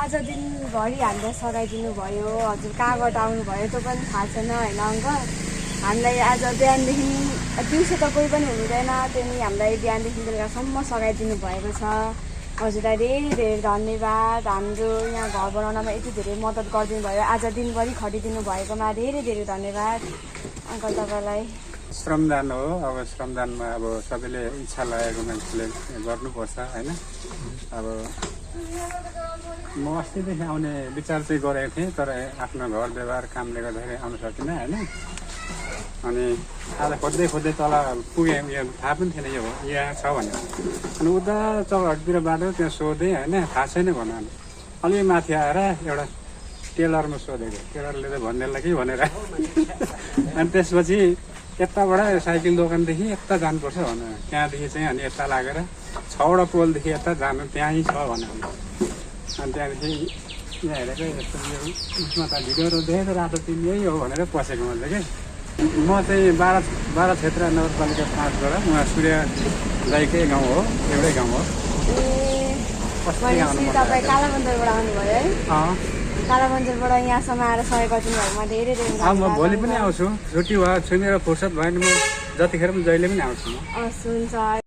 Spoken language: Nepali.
आज दिनभरि हामीलाई सघाइदिनु भयो। हजुर कहाँबाट आउनुभयो त्यो पनि थाहा छैन होइन अङ्कल। हामीलाई आज बिहानदेखि दिउँसो त कोही पनि हुँदैन, त्यहाँदेखि हामीलाई बिहानदेखि बेलुकासम्म सघाइदिनु भएको छ। हजुरलाई धेरै धेरै धन्यवाद। हाम्रो यहाँ घर बनाउनमा यति धेरै मद्दत गरिदिनु भयो, आज दिनभरि खटिदिनु भएकोमा धेरै धेरै धन्यवाद अङ्कल तपाईँलाई। श्रमदान हो, अब श्रमदानमा अब सबैले इच्छा लागेको मान्छेले गर्नुपर्छ होइन। अब म अस्तिदेखि आउने विचार चाहिँ गरेको थिएँ, तर आफ्नो घर व्यवहार कामले गर्दाखेरि आउन सकिनँ होइन। अनि आज खोज्दै तल पुगेँ, यो थाहा पनि थिएन यो यहाँ छ भनेर। अनि उता चौरहटतिर बाटो त्यहाँ सोधेँ होइन, थाहा छैन भन। अलि माथि आएर एउटा टेलरमा सोधेको, टेलरले त भन्दैला कि भनेर। अनि त्यसपछि यताबाट साइकल दोकानदेखि यता जानुपर्छ भनेर, त्यहाँदेखि चाहिँ अनि यता लागेर 6वटा पोलदेखि यता जानु त्यहीँ छ भनेर। अनि त्यहाँदेखि यहाँ हेरेको यस्तो उसमा त भिडियोहरू देखेको रातो तिन यही हो भनेर पसेको मैले कि। म चाहिँ बाह्र क्षेत्र नगरपालिका 5बाट, उहाँ सूर्य दाइकै गाउँ हो, एउटै गाउँ हो। तपाईँ कालाबन्दरबाट आउनुभयो है? कालाबन्दरबाट यहाँसम्म आएर सहयोग गरिदिनु भएकोमा धेरै धेरै म भोलि पनि आउँछु, छुट्टी भयो, मेरो फुर्सद भयो भने म जतिखेर पनि जहिले पनि आउँछु म। हुन्छ।